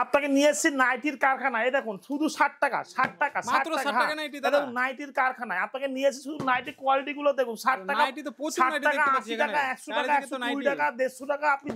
আপনাকে নিয়ে এসেছি নাইটির কারখানা। এই দেখুন শুধু 60 টাকা 60 টাকা 60 টাকা নাইটির কারখানায় আপনাকে নিয়ে এসেছি। শুধু নাইটির কোয়ালিটি গুলো দেখুন। 60 টাকা 60 টাকা 80 টাকা 100 টাকা 120 টাকা 150 টাকা আপনি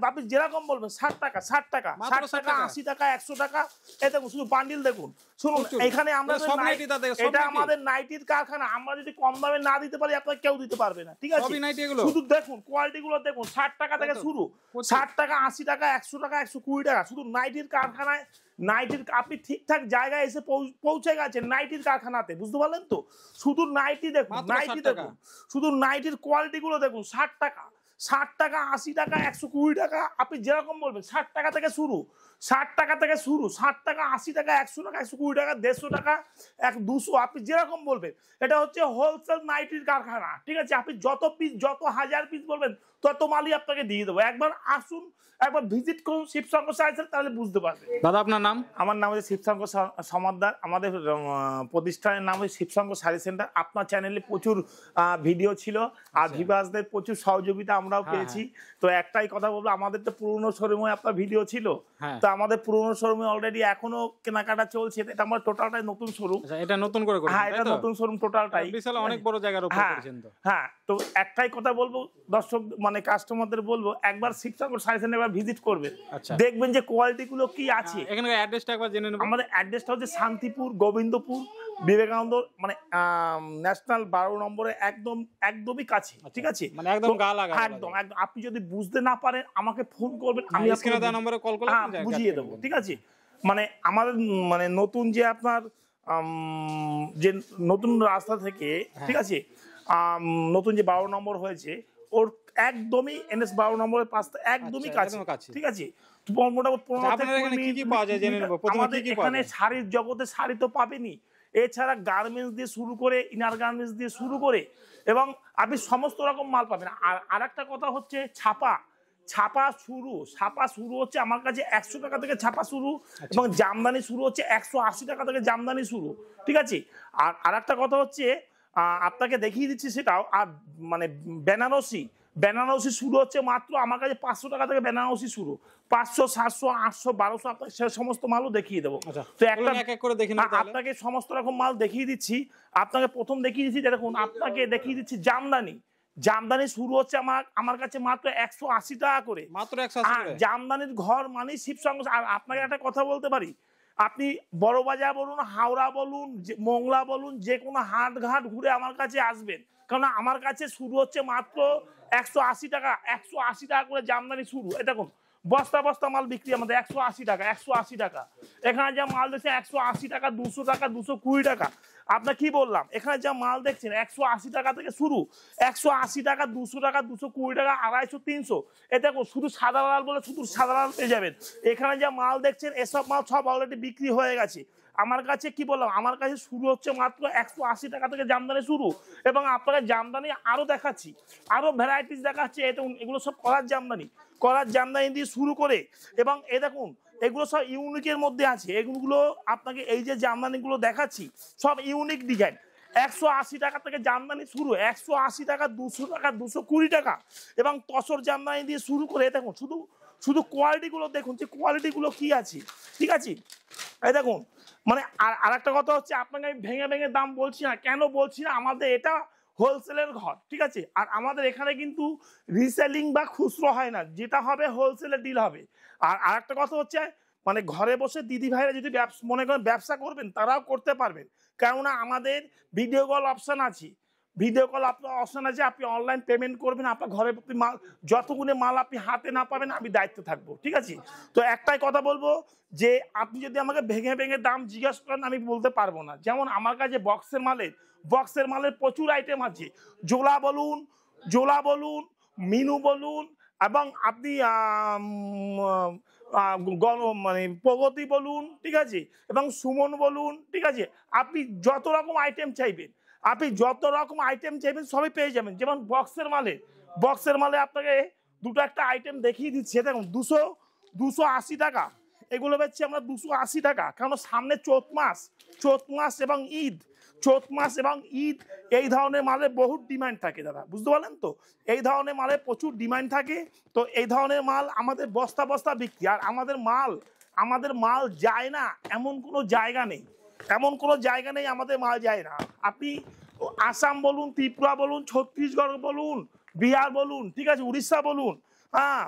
আপনি যেরকম বলবেন। 60 টাকা 60 টাকা 60 টাকা 80 টাকা 100 টাকা। এই দেখুন শুধু বান্ডিল দেখুন। শুনুন এখানে আমরা এটা আমাদের নাইটির কারখানা। আমরা যদি কম দামে না দিতে পারি আপনাকে কেউ দিতে পারবে না, ঠিক আছে? শুধু দেখুন কোয়ালিটি গুলো দেখুন। 60 টাকা থেকে শুরু, 60 টাকা 80 টাকা 100 টাকা 120 টাকা। শুধু নাইটির কারখানায় নাইটির আপনি ঠিকঠাক জায়গায় এসে পৌঁছে গেছেন নাইটির কারখানাতে, বুঝতে পারলেন তো? শুধু নাইটি দেখুন, নাইটি দেখুন, শুধু নাইটির কোয়ালিটি গুলো দেখুন। 60 টাকা 60 টাকা 80 টাকা 120 টাকা আপনি যেরকম বলবেন। 60 টাকা থেকে শুরু, 60 টাকা থেকে শুরু, 60 টাকা 80 টাকা 100 টাকা 120 টাকা 150 টাকা 200 আপনি যেরকম বলবেন। এটা হচ্ছে হোলসেল নাইটির কারখানা, ঠিক আছে? আপনি যত পিস যত হাজার পিস বলবেন তত মালই আপনাকে দিয়ে দেবো। একবার আসুন, একবার ভিজিট করুন শিবশঙ্কর শাড়ি সেন্টার, তাহলে বুঝতে পারবেন। দাদা আপনার নাম? আমার নাম হচ্ছে শিবশঙ্কর সমাদ্দার। আমাদের প্রতিষ্ঠানের নাম হচ্ছে শিবশঙ্কর শাড়ি সেন্টার। আপনার চ্যানেলে প্রচুর ভিডিও ছিল আর ভিউয়ার্সদের প্রচুর সহযোগিতা আমরাও পেয়েছি। তো একটাই কথা বলবো, আমাদের তো পুরনো শোরুমে আপনার ভিডিও ছিল, তো আমাদের পুরনো শোরুমে অলরেডি এখনো কেনাকাটা চলছে। এটা আমার টোটালটাই নতুন শোরুম। এটা নতুন করে করেছেন? হ্যাঁ, এটা নতুন শোরুম টোটালটাই। বিশাল অনেক বড় জায়গার উপর করেছেন তো। হ্যাঁ, তো একটাই কথা বলবো দর্শক মানে কাস্টমারদের বলবো, একবার শিবশঙ্কর শাড়ি সেন্টার একবার ভিজিট করবেন, দেখবেন যে কোয়ালিটি গুলো কি আছে। এখানকার অ্যাড্রেসটা একবার জেনে নেব। আমাদের অ্যাড্রেসটা হচ্ছে শান্তিপুর গোবিন্দপুর বিবেকানন্দ মানে ন্যাশনাল 12 নম্বরে একদমই কাছে, ঠিক আছে? মানে একদম গা লাগা। একদম আপনি যদি বুঝতে না পারেন আমাকে ফোন করবেন, আমি স্ক্রিনে দেওয়া নম্বরে কল করে বুঝিয়ে দেবো, ঠিক আছে? মানে আমাদের মানে নতুন যে আপনার যে নতুন রাস্তা থেকে, ঠিক আছে, নতুন যে 12 নম্বর হয়েছে ওর একদমই NS 12 নম্বরের পাশে একদমই কাছে, ঠিক আছে? এখানে শাড়ির জগতে শাড়ি তো পাবেনি, এছাড়া গার্মেন্টস দিয়ে শুরু করে ইনার গার্মেন্টস দিয়ে শুরু করে এবং আপনি সমস্ত রকম মাল পাবেন। আর একটা কথা হচ্ছে ছাপা শুরু হচ্ছে আমার কাছে 100 টাকা থেকে ছাপা শুরু এবং জামদানি শুরু হচ্ছে 180 টাকা থেকে জামদানি শুরু, ঠিক আছে? আর একটা কথা হচ্ছে আপনাকে দেখিয়ে দিচ্ছি সেটাও। আর মানে বেনারসি শুরু হচ্ছে মাত্র আমার কাছে 500 টাকা থেকে বেনারসি শুরু। 500 700 800 1200 আপনাকে সে সমস্ত মালও দেখিয়ে দেবো। তো আপনাকে সমস্ত রকম মাল দেখিয়ে দিচ্ছি। আপনাকে প্রথম দেখিয়ে দিচ্ছি, দেখুন আপনাকে দেখিয়ে দিচ্ছি জামদানি শুরু হচ্ছে আমার কাছে মাত্র 180 টাকা করে। মাত্র 180। জামদানির ঘর মানে শিবশঙ্কর। আর আপনাকে একটা কথা বলতে পারি, আপনি বড়বাজার বলুন, হাওড়া বলুন, মোংলা বলুন, যে কোনো হাট ঘাট ঘুরে আমার কাছে আসবেন, কারণ আমার কাছে শুরু হচ্ছে মাত্র 180 টাকা। 180 টাকা করে জামদানি শুরু। এটা দেখুন বস্তা বস্তা মাল বিক্রি আমাদের 180 টাকা 180 টাকা। এখানে যা মাল দেখছে 180 টাকা 200 টাকা 220 টাকা। আপনার কি বললাম, এখানে যা মাল দেখছেন 180 টাকা থেকে শুরু। 180 টাকা 200 টাকা 220 টাকা 250 300। এ দেখো শুধু সাদা লাল বলে শুধু সাদা লাল পেয়ে যাবেন। এখানে যা মাল দেখছেন এসব মাল সব অলরেডি বিক্রি হয়ে গেছে। আমার কাছে কি বললাম, আমার কাছে শুরু হচ্ছে মাত্র 180 টাকা থেকে জামদানি শুরু। এবং আপনাকে জামদানি আরো দেখাচ্ছি, আরো ভ্যারাইটিস দেখাচ্ছি। এগুলো সব কলার জামদানি দিয়ে শুরু করে এবং এ দেখুন এগুলো সব ইউনিকের মধ্যে আছে। এগুলো আপনাকে এই যে জামদানিগুলো দেখাচ্ছি সব ইউনিক ডিজাইন। 180 টাকা থেকে জামদানি শুরু, 180 টাকা 200 টাকা 220 টাকা এবং তসর জামদানি দিয়ে শুরু করে। দেখুন শুধু কোয়ালিটিগুলো দেখুন যে কোয়ালিটিগুলো কি আছে, ঠিক আছে? এই দেখুন মানে আর একটা কথা হচ্ছে, আপনাকে আমি ভেঙে দাম বলছি না। কেন বলছি না, আমাদের এটা হোলসেলের ঘর, ঠিক আছে? আর আমাদের এখানে কিন্তু রিসেলিং বা খুচরো হয় না, যেটা হবে হোলসেলের ডিল হবে। আর একটা কথা হচ্ছে মানে ঘরে বসে দিদি ভাইরা যদি মনে করেন ব্যবসা করবেন তারাও করতে পারবেন, কেননা আমাদের ভিডিও কল অপশন আছে। আপনি অনলাইন পেমেন্ট করবেন, আপনার ঘরে মাল যতগুলো মাল আপনি হাতে না পাবেন আমি দায়িত্ব থাকবো, ঠিক আছে? তো একটাই কথা বলবো যে আপনি যদি আমাকে ভেঙে দাম জিজ্ঞাসা করেন আমি বলতে পারবো না। যেমন আমার কাছে বক্সের মালের প্রচুর আইটেম আছে। জোলা বলুন মিনু বলুন এবং আপনি মানে প্রগতি বলুন, ঠিক আছে, এবং সুমন বলুন, ঠিক আছে। আপনি যত রকম আইটেম চাইবেন সবই পেয়ে যাবেন। যেমন বক্সের মালে আপনাকে দুটো একটা আইটেম দেখিয়ে দিচ্ছি। দেখুন 280 টাকা এগুলো বেচছি আমরা 280 টাকা, কারণ সামনে চৈত মাস এবং ঈদ এই ধরনের মালের বহু ডিমান্ড থাকে দাদা, বুঝতে পারলেন তো? এই ধরনের মালের প্রচুর ডিমান্ড থাকে। তো এই ধরনের মাল আমাদের বস্তা বস্তা বিক্রি। আর আমাদের মাল যায় না এমন কোনো জায়গা নেই, আমাদের মাল যায় না। আপনি আসাম বলুন, ত্রিপুরা বলুন, ছত্তিশগড় বলুন, বিহার বলুন, ঠিক আছে, উড়িষ্যা বলুন, হ্যাঁ,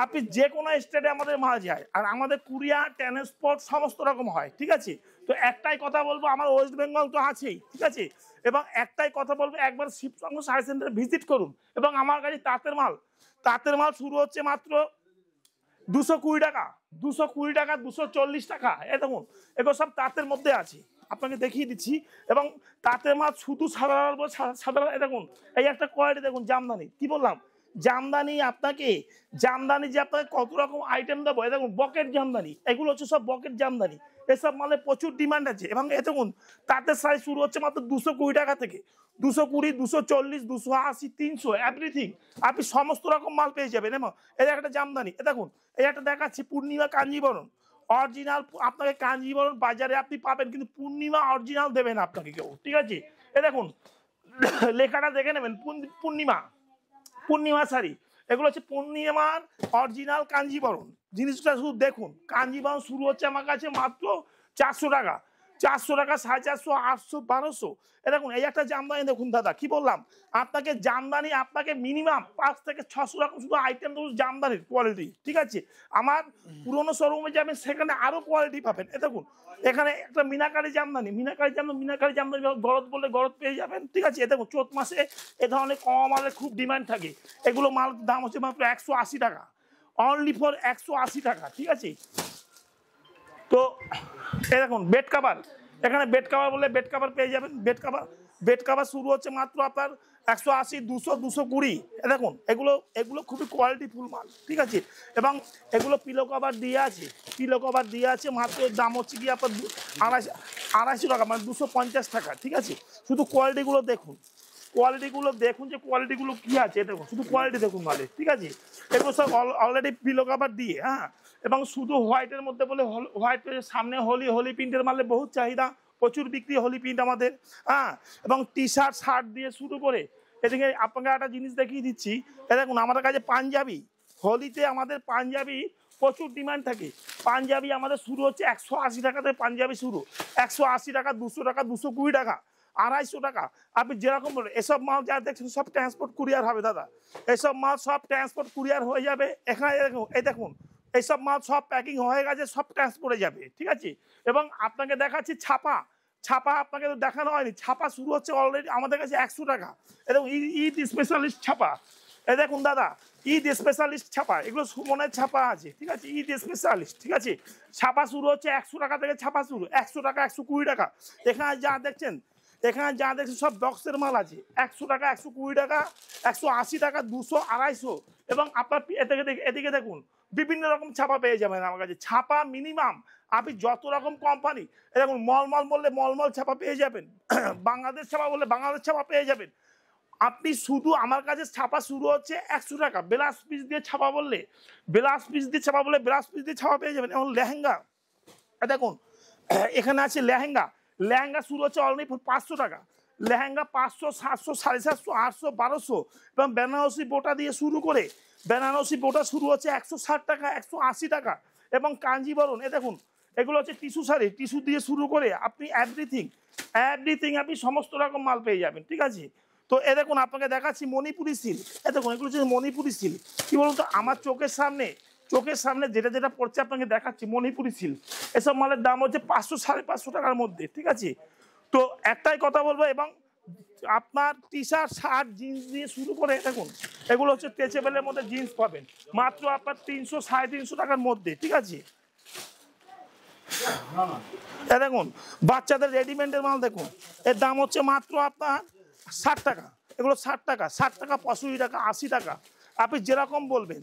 আপনি যে কোনো স্টেটে আমাদের মাল যায়। আর আমাদের কুরিয়ার, ট্রান্সপোর্ট সমস্ত রকম হয়, ঠিক আছে। তো একটাই কথা বলবো, আমার ওয়েস্ট বেঙ্গল তো আছেই, ঠিক আছে, এবং একটাই কথা বলবো, একবার শিবসঙ্গ শাড়ি সেন্টারে ভিজিট করুন। এবং আমার কাছে তাঁতের মাল শুরু হচ্ছে মাত্র 220 টাকা, 240 টাকা। এ দেখুন, এগুলো সব তাঁতের মধ্যে আছে, আপনাকে দেখিয়ে দিচ্ছি। এবং তাঁতের মাল শুধু সাধারণ দেখুন, এই একটা কোয়ালিটি দেখুন, জামদানি, কি বললাম, জামদানি যে আপনাকে কত রকম আইটেম দেবো। এই দেখুন বকেট জামদানি, এগুলো হচ্ছে সব বকেট জামদানি। এসব মালে প্রচুর ডিমান্ড আছে। এবং এ দেখুন তাঁতের শাড়ি শুরু হচ্ছে মাত্র 220 টাকা থেকে, 220, 240, 280, 300, এভরিথিং। আপনি সমস্ত রকম মাল পেয়ে যাবেন। এবং এই একটা জামদানি, এ দেখুন, এই একটা দেখাচ্ছি, পূর্ণিমা কাঞ্জিবরণ অরিজিনাল। আপনাকে কাঞ্জিবরণ বাজারে আপনি পাবেন, কিন্তু পূর্ণিমা অরিজিনাল দেবে না আপনাকে কেউ, ঠিক আছে। এ দেখুন লেখাটা দেখে নেবেন, পূর্ণিমা শাড়ি, এগুলো হচ্ছে পূর্ণিমার অরিজিনাল কাঞ্জিবরণ। জিনিসটা শুধু দেখুন, কাঞ্জিবরণ শুরু হচ্ছে আমার কাছে মাত্র 400 টাকা, 450, 800, 1200। এ দেখুন, এই একটা জামদানি দেখুন দাদা, কি বললাম আপনাকে, জামদানি আপনাকে মিনিমাম 5 থেকে 600 রকম শুধু আইটেম দেবো জামদানির কোয়ালিটি, ঠিক আছে। আমার পুরোনো শোরুমে যাবেন, সেখানে আরো কোয়ালিটি পাবেন। এ দেখুন, এখানে একটা মিনাকারি জামদানি গরদ বললে গরদ পেয়ে যাবেন, ঠিক আছে। এ দেখুন, চৈত মাসে এ ধরনের কম মালের খুব ডিমান্ড থাকে। এগুলো মাল দাম হচ্ছে মাত্র 180 টাকা, অনলি ফর 180 টাকা, ঠিক আছে। তো এই দেখুন বেড কাভার, এখানে বেড কাভার বললে বেড কাভার পেয়ে যাবেন। বেড কাভার শুরু হচ্ছে মাত্র আপনার 180, 200, 220। দেখুন এগুলো খুবই কোয়ালিটিফুল মাল, ঠিক আছে। এবং এগুলো পিলো কভার দিয়ে আছে, মাত্র দাম হচ্ছে কি আপনার 250 টাকা, মানে 250 টাকা, ঠিক আছে। শুধু কোয়ালিটিগুলো দেখুন যে কোয়ালিটিগুলো কি আছে, দেখুন শুধু কোয়ালিটি দেখুন মালের, ঠিক আছে। এগুলো সব অলরেডি পিলো কভার দিয়ে, হ্যাঁ। এবং শুধু হোয়াইটের মধ্যে বলে, হোয়াইট সামনে হোলি প্রিন্টের মালে বহুত চাহিদা, প্রচুর বিক্রি হোলি প্রিন্ট আমাদের, হ্যাঁ। এবং টি শার্ট দিয়ে শুরু করে, এদিকে আপনাকে একটা জিনিস দেখিয়ে দিচ্ছি। দেখুন আমাদের কাছে পাঞ্জাবি, হোলিতে আমাদের পাঞ্জাবি প্রচুর ডিমান্ড থাকে। পাঞ্জাবি আমাদের শুরু হচ্ছে 180 টাকা থেকে, পাঞ্জাবি শুরু 180 টাকা, 200 টাকা, 220 টাকা, 250 টাকা। আপনি যেরকম বলেন, এসব মাল যা দেখছেন সব ট্রান্সপোর্ট কুরিয়ার হবে দাদা, এসব মাল সব ট্রান্সপোর্ট কুরিয়ার হয়ে যাবে। এখানে দেখুন এইসব মাল সব প্যাকিং হয়ে গেছে, সব ট্রান্সপোর্টে যাবে, ঠিক আছে। এবং আপনাকে দেখাচ্ছি ছাপা আপনাকে তো দেখানো হয়নি, ছাপা শুরু হচ্ছে অলরেডি আমাদের কাছে 100 টাকা। এবং ঈদ স্পেশালিস্ট ছাপা, এই দেখুন দাদা, ঈদ স্পেশালিস্ট ছাপা, এগুলো সুমনের ছাপা আছে, ঠিক আছে, ঈদ স্পেশালিস্ট, ঠিক আছে। ছাপা শুরু হচ্ছে 100 টাকা থেকে, ছাপা শুরু 100 টাকা, 120 টাকা। এখানে যা দেখছেন সব বক্সের মাল আছে, 100 টাকা, 120 টাকা, 180 টাকা, 200, 250। এবং আপনার এদিকে দেখুন বিভিন্ন রকম ছাপা পেয়ে যাবেন আমার কাছে। ছাপা মিনিমাম আপনি যত রকম কোম্পানি, এরকম মলমল বললে মলমল ছাপা পেয়ে যাবেন, বাংলাদেশ ছাপা বললে বাংলাদেশ ছাপা পেয়ে যাবেন। আপনি শুধু আমার কাছে ছাপা শুরু হচ্ছে 100 টাকা, ব্লাউজ পিস দিয়ে ছাপা বললে ব্লাউজ পিস দিয়ে ছাপা পেয়ে যাবেন। এবং লেহেঙ্গা, দেখুন এখানে আছে লেহেঙ্গা শুরু হচ্ছে অলরেডি 500 টাকা, লেহেঙ্গা 500, 700, 750, 800, 1200। এবং বেনারসি বোটা দিয়ে শুরু করে, বেনারসি বোটা শুরু হচ্ছে 160 টাকা, 180 টাকা। এবং কাঞ্জিবরণ, দেখুন এগুলো হচ্ছে টিস্যু শাড়ি, টিস্যু দিয়ে শুরু করে আপনি এভরিথিং আপনি সমস্ত রকম মাল পেয়ে যাবেন, ঠিক আছে। তো দেখুন আপনাকে দেখাচ্ছি মণিপুরি সিল্ক, দেখুন এগুলো হচ্ছে মণিপুরি সিল্ক। কি বলুন তো, আমার চোখের সামনে যেটা পড়ছে আপনাকে দেখাচ্ছি, মণিপুরি সিল্ক। এসব মালের দাম হচ্ছে 500, 550 টাকার মধ্যে, ঠিক আছে। তো একটাই কথা বলবো, এবং আপনার টি শার্ট জিন্স দিয়ে শুরু করে, দেখুন এগুলো হচ্ছে স্ট্রেচেবলের মধ্যে জিন্স পাবেন মাত্র আপনার 300, 350 টাকার মধ্যে, ঠিক আছে। দেখুন বাচ্চাদের রেডিমেডের মাল, দেখুন এর দাম হচ্ছে মাত্র আপনার 60 টাকা, এগুলো 60 টাকা, 65 টাকা, 80 টাকা। আপনি যেরকম বলবেন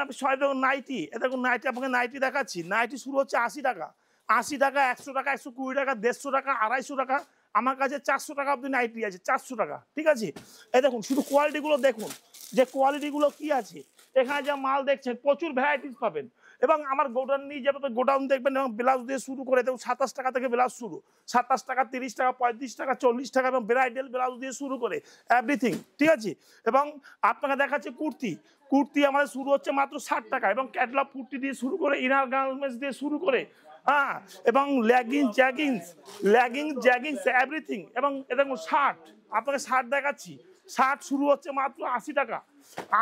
আপনি সবাই দেখুন নাইটি, দেখুন নাইটি, আপনাকে নাইটি দেখাচ্ছি, নাইটি শুরু হচ্ছে 80 টাকা, 100 টাকা, 120 টাকা, 150 টাকা, 250 টাকা। আমার কাছে 400 টাকা অব্দি নাইটি আছে, 400 টাকা, ঠিক আছে। দেখুন শুধু কোয়ালিটিগুলো দেখুন, যে কোয়ালিটিগুলো কি আছে। এখানে যা মাল দেখছেন প্রচুর ভ্যারাইটিস পাবেন। এবং আমার গোডাউন নিয়ে যাবে, গোডাউন দেখবেন এবং ব্লাউজ দিয়ে শুরু করে দেখুন 27 টাকা থেকে ব্লাউজ শুরু, 27 টাকা, 30 টাকা, 35 টাকা, 40 টাকা এবং ব্রাইডাল ব্লাউজ দিয়ে শুরু করে এভরিথিং, ঠিক আছে। এবং আপনাকে দেখাচ্ছে কুর্তি, কুর্তি আমাদের শুরু হচ্ছে মাত্র 60 টাকা এবং ক্যাটলগ কুর্তি দিয়ে শুরু করে ইনার গার্মেন্টস দিয়ে শুরু করে, হ্যাঁ, এবং জ্যাগিংস এভরিথিং। এবং দেখুন শার্ট, আপনাকে শার্ট দেখাচ্ছি, শার্ট শুরু হচ্ছে মাত্র 80 টাকা,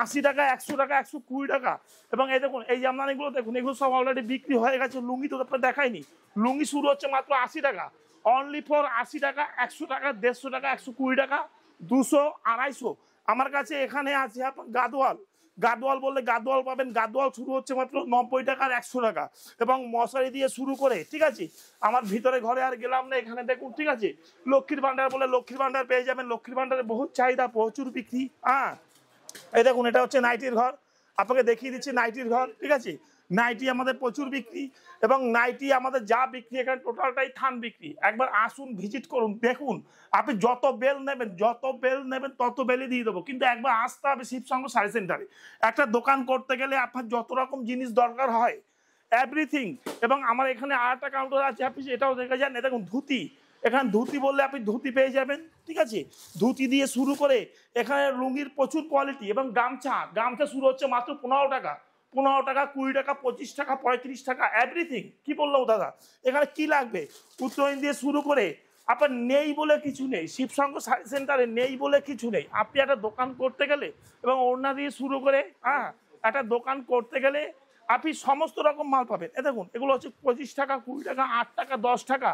80 টাকা, 100 টাকা, 120 টাকা। এবং এই দেখুন এই জামদানিগুলো দেখুন, এগুলো সব অলরেডি বিক্রি হয়ে গেছে। লুঙ্গি তো আপনার দেখায়নি, লুঙ্গি শুরু হচ্ছে মাত্র 80 টাকা, অনলি ফর 80 টাকা, 100 টাকা, 150 টাকা, 120 টাকা, 200, 250। আমার কাছে এখানে আছে আপনার গাদোয়াল, গাদোয়াল বললে গাদোয়াল পাবেন, গাদোয়াল শুরু হচ্ছে মাত্র 90 টাকা আর 100 টাকা এবং মশারি দিয়ে শুরু করে, ঠিক আছে। আমার ভিতরে ঘরে আর গেলাম না, এখানে দেখুন, ঠিক আছে। লক্ষ্মীর ভান্ডার বলে লক্ষ্মীর ভান্ডার পেয়ে যাবেন, লক্ষ্মীর ভান্ডারে বহুত চাহিদা, প্রচুর বিক্রি। হ্যাঁ, এই দেখুন এটা হচ্ছে নাইটির ঘর, আপনাকে দেখিয়ে দিচ্ছি নাইটির ঘর, ঠিক আছে। নাইটি আমাদের প্রচুর বিক্রি এবং নাইটি আমাদের যা বিক্রি এখানে টোটালটাই থান বিক্রি। একবার আসুন, ভিজিট করুন, দেখুন। আপনি যত বেল নেবেন তত বেলই দিয়ে দেবো, কিন্তু একবার আসতে হবে শিবসঙ্গ শাড়ি সেন্টারে। একটা দোকান করতে গেলে আপনার যত রকম জিনিস দরকার হয় এভরিথিং। এবং আমার এখানে আর একটা কাউন্টার আছে, আপনি এটাও দেখে যান। দেখুন ধুতি, এখানে ধুতি বললে আপনি ধুতি পেয়ে যাবেন, ঠিক আছে। ধুতি দিয়ে শুরু করে এখানে লুঙ্গির প্রচুর কোয়ালিটি এবং গামছা শুরু হচ্ছে মাত্র 15 টাকা, 15 টাকা, 20 টাকা, 25 টাকা, 35 টাকা, এভরিথিং। কি বললাম দাদা, এখানে কি লাগবে উত্তরায়ণ দিয়ে শুরু করে আপনার নেই বলে কিছু নেই, শিবসঙ্গ শাড়ি সেন্টারে নেই বলে কিছু নেই। আপনি একটা দোকান করতে গেলে এবং ওড়না দিয়ে শুরু করে, হ্যাঁ, একটা দোকান করতে গেলে আপনি সমস্ত রকম মাল পাবেন। এ দেখুন এগুলো হচ্ছে 25 টাকা, 20 টাকা, 8 টাকা, 10 টাকা।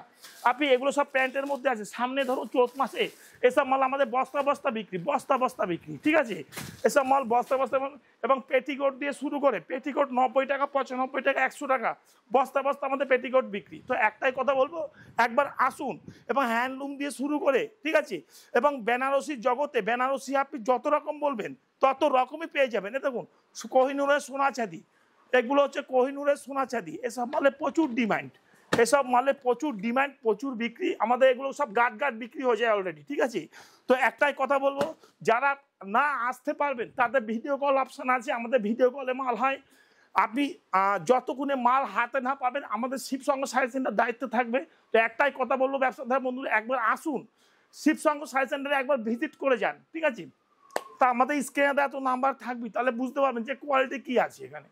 আপনি এগুলো সব প্যান্টের মধ্যে আছে। সামনে ধরুন চৈত মাসে এসব মাল আমাদের বস্তা বস্তা বিক্রি, ঠিক আছে। এসব মাল বস্তা এবং পেটিকোট দিয়ে শুরু করে পেটিকোট 90 টাকা, 95 টাকা, 100 টাকা, বস্তা আমাদের পেটিকোট বিক্রি। তো একটাই কথা বলবো, একবার আসুন এবং হ্যান্ডলুম দিয়ে শুরু করে, ঠিক আছে। এবং বেনারসির জগতে বেনারসি আপনি যত রকম বলবেন তত রকমই পেয়ে যাবেন। এ দেখুন কোহিনুরের সোনা চাঁদি, এগুলো হচ্ছে কোহিনুরের সোনা চাঁদি। এসব মালে প্রচুর ডিমান্ড, প্রচুর বিক্রি। আমাদের এগুলো সব গাট বিক্রি হয়ে যায় অলরেডি, ঠিক আছে। তো একটাই কথা বলবো, যারা না আসতে পারবেন তাদের ভিডিও কল অপশন আছে, আমাদের ভিডিও কলে মাল হয়। আপনি যতক্ষণে মাল হাতে না পাবেন আমাদের শিবসঙ্গ শাড়ি সেন্টার দায়িত্ব থাকবে। তো একটাই কথা বলবো ব্যবসাদার বন্ধুরা, একবার আসুন শিবসঙ্গ শাড়ি সেন্টারে, একবার ভিজিট করে যান, ঠিক আছে। তা আমাদের স্ক্রিনে দেওয়া তো নাম্বার থাকবে, তাহলে বুঝতে পারবেন যে কোয়ালিটি কি আছে এখানে।